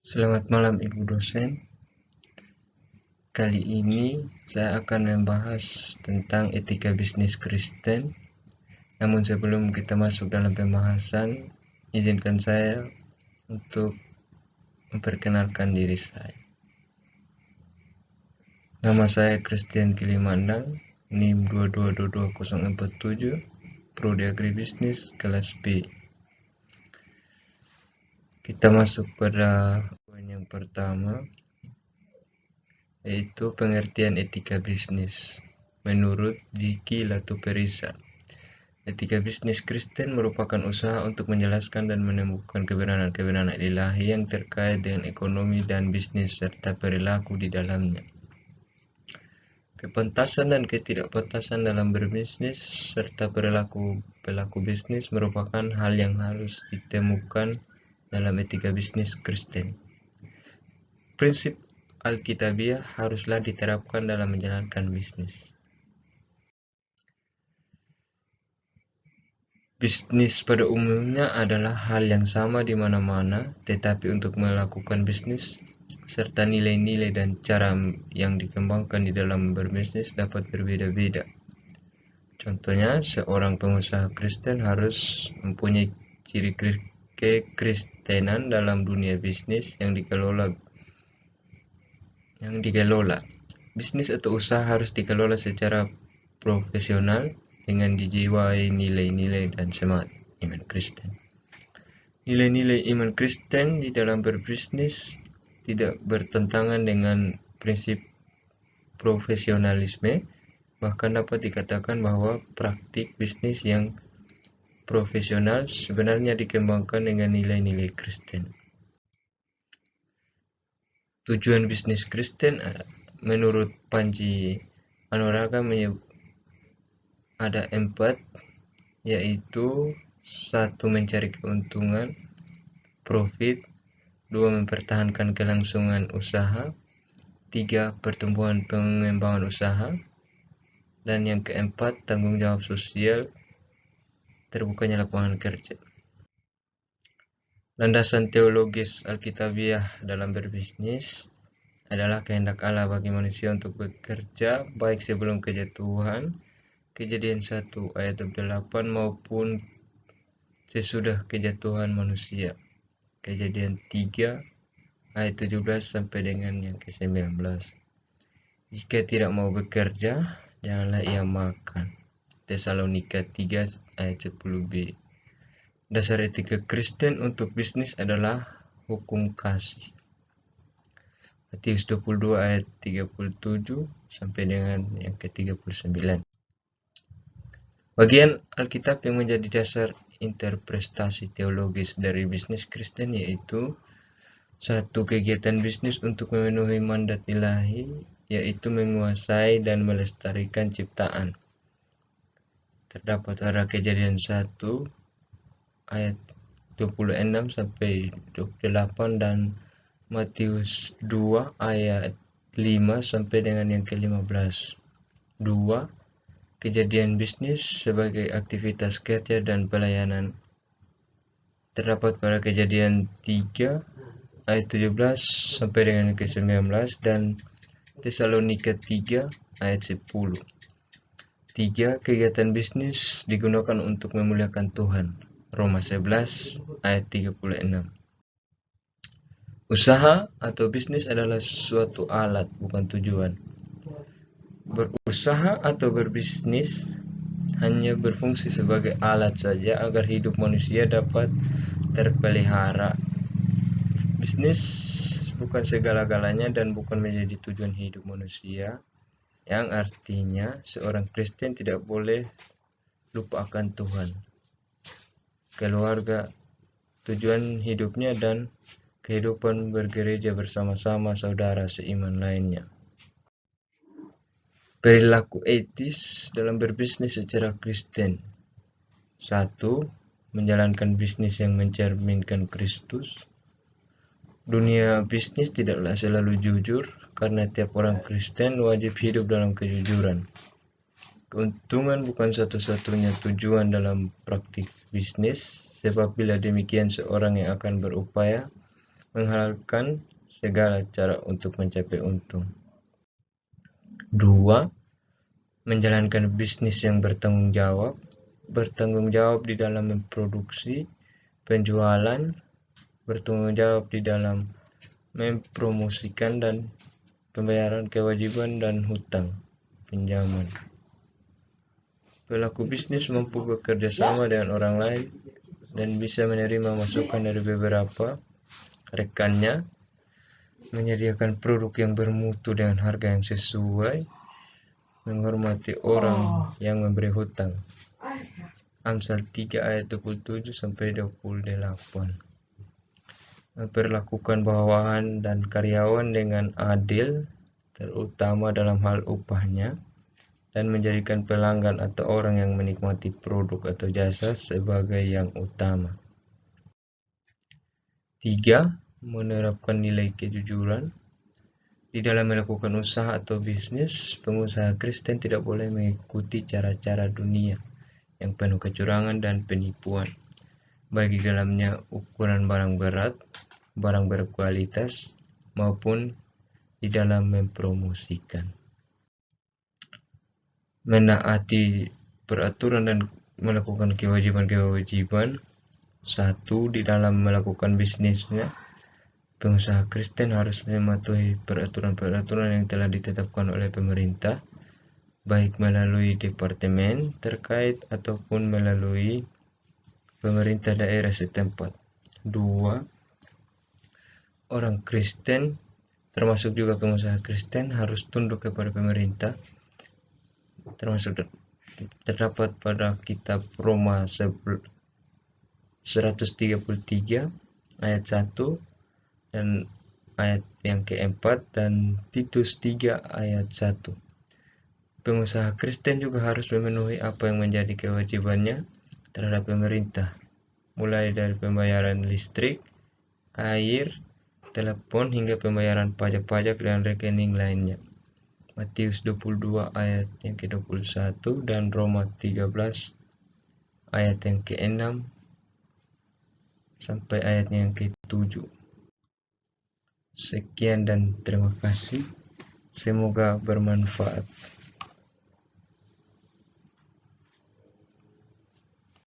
Selamat malam Ibu dosen. Kali ini saya akan membahas tentang etika bisnis Kristen. Namun sebelum kita masuk dalam pembahasan, izinkan saya untuk memperkenalkan diri saya. Nama saya Christian Kilimandang, NIM 2222047, Prodi Agribisnis kelas B. Kita masuk pada poin yang pertama, yaitu pengertian etika bisnis. Menurut Jiki Latuperisa, etika bisnis Kristen merupakan usaha untuk menjelaskan dan menemukan kebenaran-kebenaran ilahi yang terkait dengan ekonomi dan bisnis serta perilaku di dalamnya. Kepantasan dan ketidakpantasan dalam berbisnis serta perilaku bisnis merupakan hal yang harus ditemukan dalam etika bisnis Kristen. Prinsip Alkitabiah haruslah diterapkan dalam menjalankan bisnis. Bisnis pada umumnya adalah hal yang sama di mana-mana, tetapi untuk melakukan bisnis serta nilai-nilai dan cara yang dikembangkan di dalam berbisnis dapat berbeda-beda. Contohnya, seorang pengusaha Kristen harus mempunyai ciri kekristenan dalam dunia bisnis yang dikelola. Bisnis atau usaha harus dikelola secara profesional dengan dijiwai nilai-nilai dan semangat iman Kristen. Nilai-nilai iman Kristen di dalam berbisnis tidak bertentangan dengan prinsip profesionalisme, bahkan dapat dikatakan bahwa praktik bisnis yang profesional sebenarnya dikembangkan dengan nilai-nilai Kristen. Tujuan bisnis Kristen menurut Panji Anuraga ada 4, yaitu 1. Mencari keuntungan, profit. 2. Mempertahankan kelangsungan usaha. 3. Pertumbuhan pengembangan usaha. Dan yang keempat, tanggung jawab sosial, terbukanya lapangan kerja. Landasan teologis Alkitabiah dalam berbisnis adalah kehendak Allah bagi manusia untuk bekerja baik sebelum kejatuhan, Kejadian 1 ayat 8, maupun sesudah kejatuhan manusia, Kejadian 3 ayat 17 sampai dengan yang ke-19. Jika tidak mau bekerja, janganlah ia makan. Tesalonika 3 ayat 10b. Dasar etika Kristen untuk bisnis adalah hukum kasih. Matius 22 ayat 37 sampai dengan yang ke-39. Bagian Alkitab yang menjadi dasar interpretasi teologis dari bisnis Kristen yaitu 1. Kegiatan bisnis untuk memenuhi mandat ilahi, yaitu menguasai dan melestarikan ciptaan. Terdapat pada Kejadian 1 ayat 26 sampai 28 dan Matius 2 ayat 5 sampai dengan yang ke-15. 2. Kejadian bisnis sebagai aktivitas kerja dan pelayanan. Terdapat pada Kejadian 3 ayat 17 sampai dengan ke-19 dan Tesalonika 3 ayat 10. 3. Kegiatan bisnis digunakan untuk memuliakan Tuhan. Roma 11 ayat 36. Usaha atau bisnis adalah suatu alat, bukan tujuan. Berusaha atau berbisnis hanya berfungsi sebagai alat saja agar hidup manusia dapat terpelihara. Bisnis bukan segala-galanya dan bukan menjadi tujuan hidup manusia, yang artinya seorang Kristen tidak boleh lupa akan Tuhan, keluarga, tujuan hidupnya, dan kehidupan bergereja bersama-sama saudara seiman lainnya. Perilaku etis dalam berbisnis secara Kristen. 1. Menjalankan bisnis yang mencerminkan Kristus. Dunia bisnis tidaklah selalu jujur, karena tiap orang Kristen wajib hidup dalam kejujuran. Keuntungan bukan satu-satunya tujuan dalam praktik bisnis, sebab bila demikian seorang yang akan berupaya menghalalkan segala cara untuk mencapai untung. 2. Menjalankan bisnis yang bertanggung jawab di dalam memproduksi, penjualan, bertanggung jawab di dalam mempromosikan dan pembayaran kewajiban dan hutang pinjaman. Pelaku bisnis mampu bekerja sama dengan orang lain dan bisa menerima masukan dari beberapa rekannya, menyediakan produk yang bermutu dengan harga yang sesuai, menghormati orang yang memberi hutang. Amsal 3 ayat 27-28. Memperlakukan bawahan dan karyawan dengan adil, terutama dalam hal upahnya, dan menjadikan pelanggan atau orang yang menikmati produk atau jasa sebagai yang utama. 3. Menerapkan nilai kejujuran. Di dalam melakukan usaha atau bisnis, pengusaha Kristen tidak boleh mengikuti cara-cara dunia yang penuh kecurangan dan penipuan, baik di dalamnya ukuran barang berat, barang berkualitas, maupun di dalam mempromosikan. Menaati peraturan dan melakukan kewajiban-kewajiban. 1. Di dalam melakukan bisnisnya, pengusaha Kristen harus mematuhi peraturan-peraturan yang telah ditetapkan oleh pemerintah, baik melalui departemen terkait ataupun melalui pemerintah daerah setempat. 2. Orang Kristen, termasuk juga pengusaha Kristen, harus tunduk kepada pemerintah, termasuk terdapat pada kitab Roma 133 ayat 1 dan ayat yang keempat, dan Titus 3 ayat 1. Pengusaha Kristen juga harus memenuhi apa yang menjadi kewajibannya terhadap pemerintah, mulai dari pembayaran listrik, air, telepon, hingga pembayaran pajak-pajak dan rekening lainnya. Matius 22 ayat yang ke-21 dan Roma 13 ayat yang ke-6 sampai ayat yang ke-7. Sekian dan terima kasih. Semoga bermanfaat.